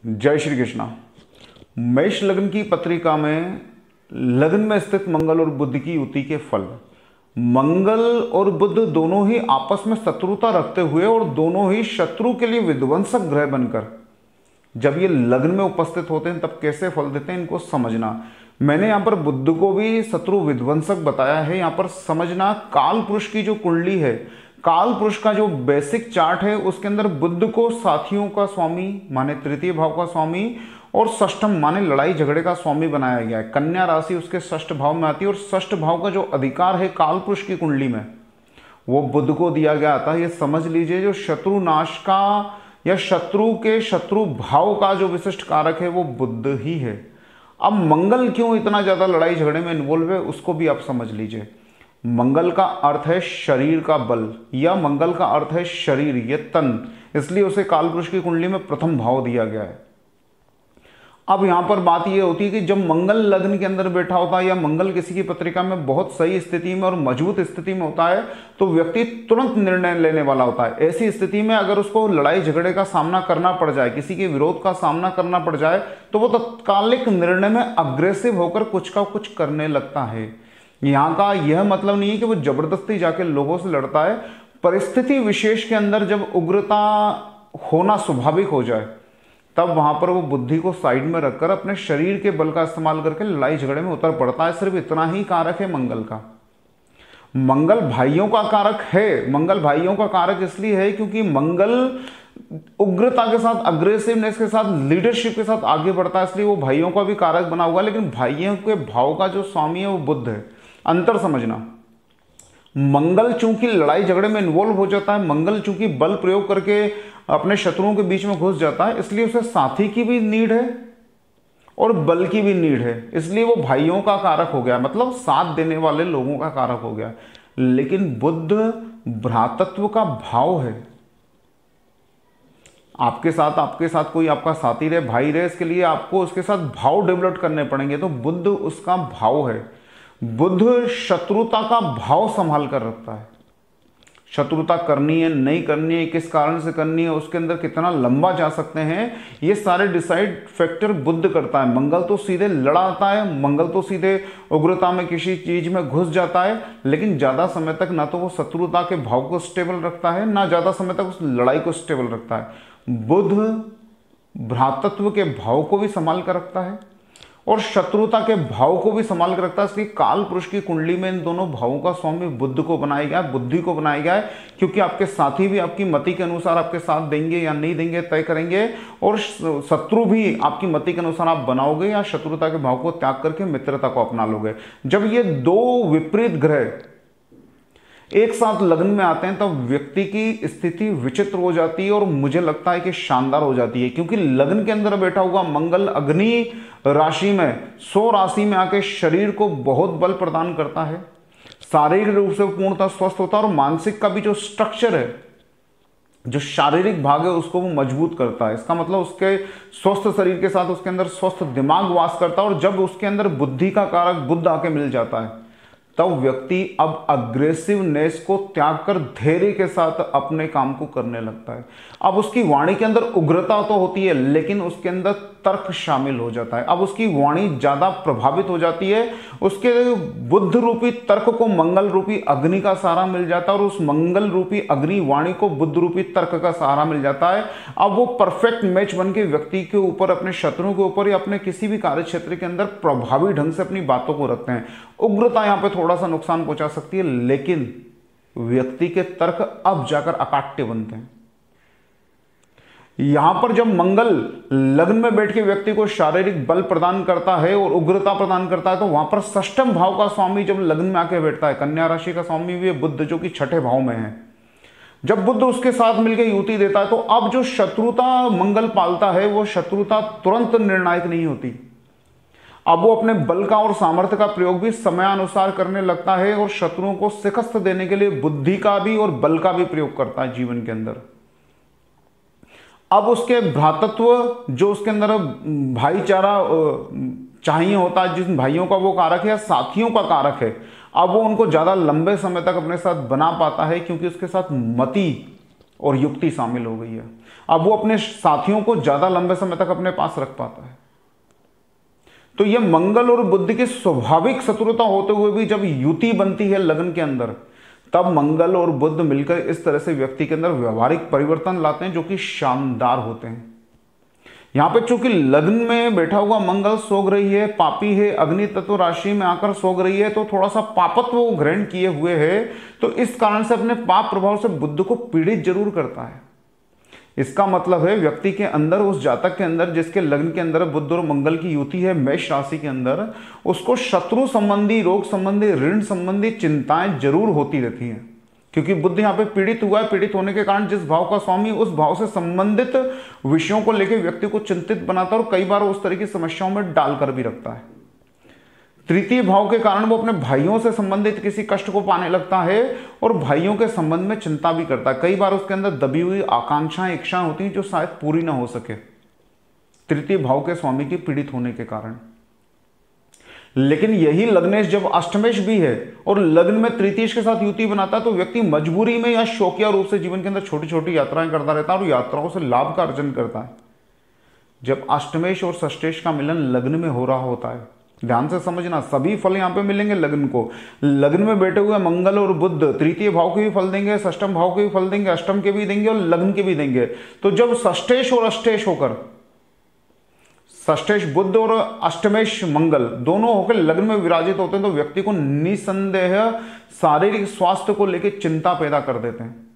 जय श्री कृष्णा। मेष लग्न की पत्रिका में लग्न में स्थित मंगल और बुध की युति के फल। मंगल और बुध दोनों ही आपस में शत्रुता रखते हुए और दोनों ही शत्रु के लिए विध्वंसक ग्रह बनकर जब ये लग्न में उपस्थित होते हैं तब कैसे फल देते हैं, इनको समझना। मैंने यहाँ पर बुध को भी शत्रु विध्वंसक बताया है। यहाँ पर समझना, काल पुरुष की जो कुंडली है, काल पुरुष का जो बेसिक चार्ट है, उसके अंदर बुध को साथियों का स्वामी माने तृतीय भाव का स्वामी और षष्ठम माने लड़ाई झगड़े का स्वामी बनाया गया है। कन्या राशि उसके षष्ठ भाव में आती है और षष्ठ भाव का जो अधिकार है काल पुरुष की कुंडली में वो बुध को दिया गया था। ये समझ लीजिए, जो शत्रु नाश का या शत्रु के शत्रु भाव का जो विशिष्ट कारक है वो बुध ही है। अब मंगल क्यों इतना ज्यादा लड़ाई झगड़े में इन्वॉल्व है उसको भी आप समझ लीजिए। मंगल का अर्थ है शरीर का बल, या मंगल का अर्थ है शरीर, ये तन, इसलिए उसे कालपुरुष की कुंडली में प्रथम भाव दिया गया है। अब यहां पर बात यह होती है कि जब मंगल लग्न के अंदर बैठा होता है या मंगल किसी की पत्रिका में बहुत सही स्थिति में और मजबूत स्थिति में होता है तो व्यक्ति तुरंत निर्णय लेने वाला होता है। ऐसी स्थिति में अगर उसको लड़ाई झगड़े का सामना करना पड़ जाए, किसी के विरोध का सामना करना पड़ जाए, तो वो तत्कालिक निर्णय में अग्रेसिव होकर कुछ का कुछ करने लगता है। यहाँ का यह मतलब नहीं है कि वो जबरदस्ती जाके लोगों से लड़ता है। परिस्थिति विशेष के अंदर जब उग्रता होना स्वाभाविक हो जाए तब वहां पर वो बुद्धि को साइड में रखकर अपने शरीर के बल का इस्तेमाल करके लड़ाई झगड़े में उतर पड़ता है। सिर्फ इतना ही कारक है मंगल का। मंगल भाइयों का कारक है। मंगल भाइयों का कारक इसलिए है क्योंकि मंगल उग्रता के साथ, अग्रेसिवनेस के साथ, लीडरशिप के साथ आगे बढ़ता है, इसलिए वो भाइयों का भी कारक बना हुआ। लेकिन भाइयों के भाव का जो स्वामी है वो बुध है। अंतर समझना, मंगल चूंकि लड़ाई झगड़े में इन्वॉल्व हो जाता है, मंगल चूंकि बल प्रयोग करके अपने शत्रुओं के बीच में घुस जाता है, इसलिए उसे साथी की भी नीड है और बल की भी नीड है, इसलिए वो भाइयों का कारक हो गया, मतलब साथ देने वाले लोगों का कारक हो गया। लेकिन बुध भ्रातृत्व का भाव है। आपके साथ कोई आपका साथी रहे, भाई रहे, इसके लिए आपको उसके साथ भाव डेवलप करने पड़ेंगे, तो बुध उसका भाव है। बुध शत्रुता का भाव संभाल कर रखता है। शत्रुता करनी है, नहीं करनी है, किस कारण से करनी है, उसके अंदर कितना लंबा जा सकते हैं, ये सारे डिसाइड फैक्टर बुध करता है। मंगल तो सीधे लड़ाता है, मंगल तो सीधे उग्रता में किसी चीज में घुस जाता है, लेकिन ज्यादा समय तक ना तो वो शत्रुता के भाव को स्टेबल रखता है, ना ज्यादा समय तक उस लड़ाई को स्टेबल रखता है। बुध भ्रातृत्व के भाव को भी संभाल कर रखता है और शत्रुता के भाव को भी संभाल कर रखता है। इसलिए काल पुरुष की कुंडली में इन दोनों भावों का स्वामी बुध को बनाया गया है, बुद्धि को बनाया गया है, क्योंकि आपके साथी भी आपकी मति के अनुसार आपके साथ देंगे या नहीं देंगे तय करेंगे, और शत्रु भी आपकी मति के अनुसार आप बनाओगे या शत्रुता के भाव को त्याग करके मित्रता को अपना लोगे। जब ये दो विपरीत ग्रह एक साथ लग्न में आते हैं तब व्यक्ति की स्थिति विचित्र हो जाती है और मुझे लगता है कि शानदार हो जाती है, क्योंकि लग्न के अंदर बैठा हुआ मंगल अग्नि राशि में, 100 राशि में आके शरीर को बहुत बल प्रदान करता है, शारीरिक रूप से पूर्णतः स्वस्थ होता है और मानसिक का भी जो स्ट्रक्चर है, जो शारीरिक भाग है, उसको वो मजबूत करता है। इसका मतलब उसके स्वस्थ शरीर के साथ उसके अंदर स्वस्थ दिमाग वास करता है, और जब उसके अंदर बुद्धि का कारक बुध आके मिल जाता है तब व्यक्ति अब अग्रेसिवनेस को त्याग कर धैर्य के साथ अपने काम को करने लगता है। अब उसकी वाणी के अंदर उग्रता तो होती है लेकिन उसके अंदर तर्क शामिल हो जाता है। अब उसकी वाणी ज्यादा प्रभावित हो जाती है, उसके बुद्ध रूपी तर्क को मंगल रूपी अग्नि का सहारा मिल जाता है और उस मंगल रूपी अग्नि वाणी को बुद्ध रूपी तर्क का सहारा मिल जाता है। अब वो परफेक्ट मैच बन के व्यक्ति के ऊपर, अपने शत्रुओं के ऊपर या अपने किसी भी कार्य क्षेत्र के अंदर प्रभावी ढंग से अपनी बातों को रखते हैं। उग्रता यहाँ पे थोड़ा सा नुकसान पहुंचा सकती है, लेकिन व्यक्ति के तर्क अब जाकर अकाट्य बनते हैं। यहां पर जब मंगल लग्न में बैठ के व्यक्ति को शारीरिक बल प्रदान करता है और उग्रता प्रदान करता है, तो वहां पर षष्ठम भाव का स्वामी जब लग्न में आके बैठता है, कन्या राशि का स्वामी भी है बुध, जो कि छठे भाव में है। जब बुध उसके साथ मिलकर युति देता है तो अब जो शत्रुता मंगल पालता है वो शत्रुता तुरंत निर्णायक नहीं होती। अब वो अपने बल का और सामर्थ्य का प्रयोग भी समयानुसार करने लगता है और शत्रुओं को शिकस्त देने के लिए बुद्धि का भी और बल का भी प्रयोग करता है जीवन के अंदर। अब उसके भ्रातृत्व, जो उसके अंदर भाईचारा चाहिए होता है, जिस भाइयों का वो कारक है या साथियों का कारक है, अब वो उनको ज्यादा लंबे समय तक अपने साथ बना पाता है, क्योंकि उसके साथ मति और युक्ति शामिल हो गई है। अब वो अपने साथियों को ज्यादा लंबे समय तक अपने पास रख पाता है। तो ये मंगल और बुध की स्वाभाविक शत्रुता होते हुए भी जब युति बनती है लगन के अंदर, तब मंगल और बुध मिलकर इस तरह से व्यक्ति के अंदर व्यवहारिक परिवर्तन लाते हैं जो कि शानदार होते हैं। यहां पे चूंकि लग्न में बैठा हुआ मंगल सोग रही है, पापी है, अग्नि तत्व राशि में आकर सोग रही है, तो थोड़ा सा पापत्व वो ग्रहण किए हुए है, तो इस कारण से अपने पाप प्रभाव से बुध को पीड़ित जरूर करता है। इसका मतलब है व्यक्ति के अंदर, उस जातक के अंदर जिसके लग्न के अंदर बुध और मंगल की युति है मेष राशि के अंदर, उसको शत्रु संबंधी, रोग संबंधी, ऋण संबंधी चिंताएं जरूर होती रहती हैं, क्योंकि बुध यहाँ पे पीड़ित हुआ है। पीड़ित होने के कारण जिस भाव का स्वामी, उस भाव से संबंधित विषयों को लेकर व्यक्ति को चिंतित बनाता है और कई बार उस तरह की समस्याओं में डालकर भी रखता है। तृतीय भाव के कारण वो अपने भाइयों से संबंधित किसी कष्ट को पाने लगता है और भाइयों के संबंध में चिंता भी करता है। कई बार उसके अंदर दबी हुई आकांक्षाएं, इच्छाएं होती हैं जो शायद पूरी ना हो सके, तृतीय भाव के स्वामी के पीड़ित होने के कारण। लेकिन यही लग्नेश जब अष्टमेश भी है और लग्न में तृतीयेश के साथ युति बनाता है, तो व्यक्ति मजबूरी में या शौकिया रूप से जीवन के अंदर छोटी छोटी यात्राएं करता रहता है और यात्राओं से लाभ का अर्जन करता है। जब अष्टमेश और षष्टेश का मिलन लग्न में हो रहा होता है, ध्यान से समझना, सभी फल यहां पे मिलेंगे लग्न को। लग्न में बैठे हुए मंगल और बुध तृतीय भाव के भी फल देंगे, षष्टम भाव के भी फल देंगे, अष्टम के भी देंगे और लग्न के भी देंगे। तो जब षष्टेश और अष्टेश होकर, षष्टेश बुध और अष्टमेश मंगल दोनों होकर लग्न में विराजित होते हैं, तो व्यक्ति को निसंदेह शारीरिक स्वास्थ्य को लेकर चिंता पैदा कर देते हैं।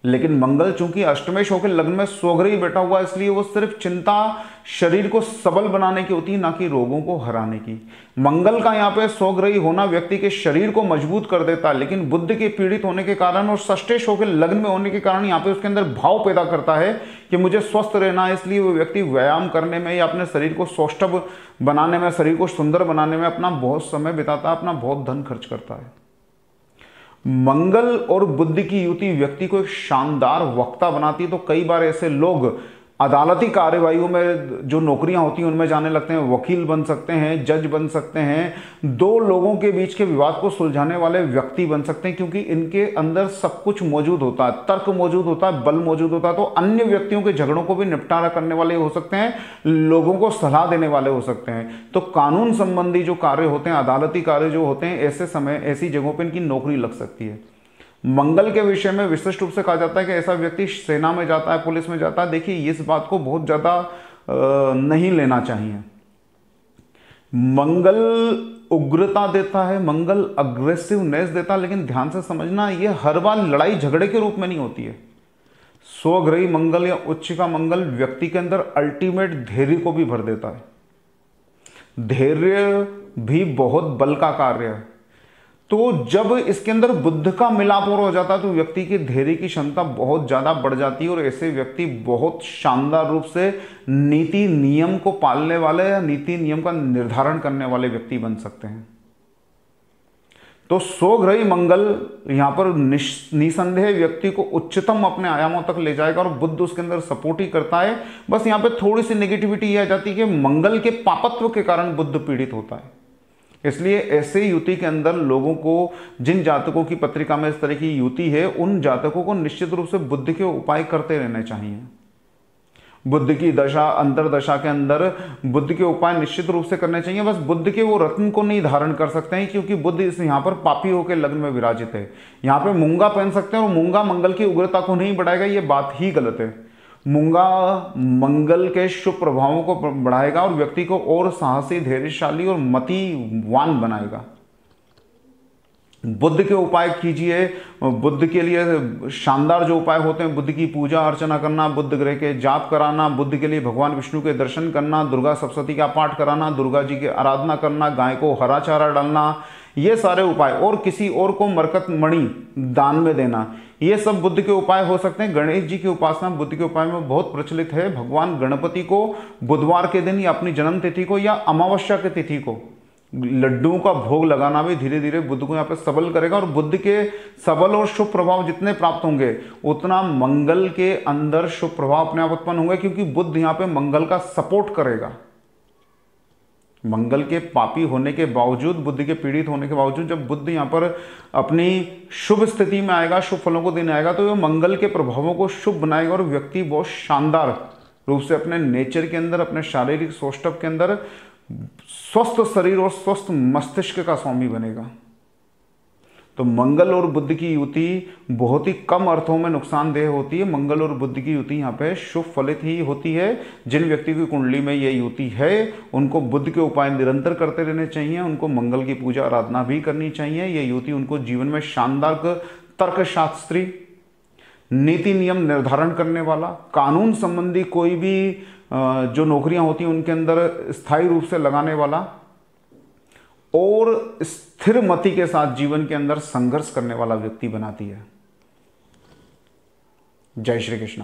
लेकिन मंगल चूंकि अष्टमेश होकर लग्न में सोगरही बैठा हुआ, इसलिए वो सिर्फ चिंता शरीर को सबल बनाने की होती है, ना कि रोगों को हराने की। मंगल का यहाँ पे सोगरही होना व्यक्ति के शरीर को मजबूत कर देता है, लेकिन बुध के पीड़ित होने के कारण और षष्टेश होकर लग्न में होने के कारण यहाँ पे उसके अंदर भाव पैदा करता है कि मुझे स्वस्थ रहना है। इसलिए वो व्यक्ति व्यायाम करने में या अपने शरीर को सौष्ठव बनाने में, शरीर को सुंदर बनाने में अपना बहुत समय बिताता है, अपना बहुत धन खर्च करता है। मंगल और बुध की युति व्यक्ति को एक शानदार वक्ता बनाती है। तो कई बार ऐसे लोग अदालती कार्यवाहियों में जो नौकरियां होती हैं उनमें जाने लगते हैं, वकील बन सकते हैं, जज बन सकते हैं, दो लोगों के बीच के विवाद को सुलझाने वाले व्यक्ति बन सकते हैं, क्योंकि इनके अंदर सब कुछ मौजूद होता है, तर्क मौजूद होता है, बल मौजूद होता है। तो अन्य व्यक्तियों के झगड़ों को भी निपटारा करने वाले हो सकते हैं, लोगों को सलाह देने वाले हो सकते हैं। तो कानून संबंधी जो कार्य होते हैं, अदालती कार्य जो होते हैं, ऐसे समय ऐसी जगहों पर इनकी नौकरी लग सकती है। मंगल के विषय में विशिष्ट रूप से कहा जाता है कि ऐसा व्यक्ति सेना में जाता है, पुलिस में जाता है। देखिए, इस बात को बहुत ज्यादा नहीं लेना चाहिए। मंगल उग्रता देता है, मंगल अग्रेसिवनेस देता है, लेकिन ध्यान से समझना, यह हर बार लड़ाई झगड़े के रूप में नहीं होती है। स्वग्रही मंगल या उच्च का मंगल व्यक्ति के अंदर अल्टीमेट धैर्य को भी भर देता है। धैर्य भी बहुत बल का कार्य है। तो जब इसके अंदर बुध का मिलाप और हो जाता है, तो व्यक्ति की धैर्य की क्षमता बहुत ज्यादा बढ़ जाती है और ऐसे व्यक्ति बहुत शानदार रूप से नीति नियम को पालने वाले या नीति नियम का निर्धारण करने वाले व्यक्ति बन सकते हैं। तो स्वग्रही मंगल यहां पर निसंदेह व्यक्ति को उच्चतम अपने आयामों तक ले जाएगा और बुध उसके अंदर सपोर्ट ही करता है। बस यहां पे थोड़ी सी नेगेटिविटी यह आ जाती है कि मंगल के पापत्व के कारण बुध पीड़ित होता है। इसलिए ऐसे युति के अंदर लोगों को, जिन जातकों की पत्रिका में इस तरह की युति है, उन जातकों को निश्चित रूप से बुध के उपाय करते रहने चाहिए। बुध की दशा, अंतरदशा के अंदर बुध के उपाय निश्चित रूप से करने चाहिए। बस बुध के वो रत्न को नहीं धारण कर सकते हैं, क्योंकि बुध इस यहाँ पर पापी होकर लग्न में विराजित है। यहाँ पे मूंगा पहन सकते हैं और मूंगा मंगल की उग्रता को नहीं बढ़ाएगा, ये बात ही गलत है। मूंगा मंगल के शुभ प्रभावों को बढ़ाएगा और व्यक्ति को और साहसी, धैर्यशाली और मतिवान बनाएगा। बुध के उपाय कीजिए। बुध के लिए शानदार जो उपाय होते हैं, बुध की पूजा अर्चना करना, बुध ग्रह के जाप कराना, बुध के लिए भगवान विष्णु के दर्शन करना, दुर्गा सप्तशती का पाठ कराना, दुर्गा जी की आराधना करना, गाय को हरा चारा डालना, ये सारे उपाय, और किसी और को मरकत मणि दान में देना, ये सब बुध के उपाय हो सकते हैं। गणेश जी की उपासना बुध के उपाय में बहुत प्रचलित है। भगवान गणपति को बुधवार के दिन या अपनी जन्म तिथि को या अमावस्या की तिथि को लड्डुओं का भोग लगाना भी धीरे धीरे बुध को यहाँ पे सबल करेगा। और बुध के सबल और शुभ प्रभाव जितने प्राप्त होंगे, उतना मंगल के अंदर शुभ प्रभाव अपने आप उत्पन्न होंगे, क्योंकि बुध यहाँ पे मंगल का सपोर्ट करेगा। मंगल के पापी होने के बावजूद, बुध के पीड़ित होने के बावजूद, जब बुध यहाँ पर अपनी शुभ स्थिति में आएगा, शुभ फलों को देने आएगा, तो यह मंगल के प्रभावों को शुभ बनाएगा और व्यक्ति बहुत शानदार रूप से अपने नेचर के अंदर, अपने शारीरिक सौष्ठव के अंदर स्वस्थ शरीर और स्वस्थ मस्तिष्क का स्वामी बनेगा। तो मंगल और बुध की युति बहुत ही कम अर्थों में नुकसानदेह होती है। मंगल और बुध की युति यहाँ पे शुभ फलित ही होती है। जिन व्यक्ति की कुंडली में ये युति है उनको बुध के उपाय निरंतर करते रहने चाहिए, उनको मंगल की पूजा आराधना भी करनी चाहिए। ये युति उनको जीवन में शानदार तर्कशास्त्री, नीति नियम निर्धारण करने वाला, कानून संबंधी कोई भी जो नौकरियां होती हैं उनके अंदर स्थायी रूप से लगाने वाला और स्थिर मति के साथ जीवन के अंदर संघर्ष करने वाला व्यक्ति बनाती है। जय श्री कृष्ण।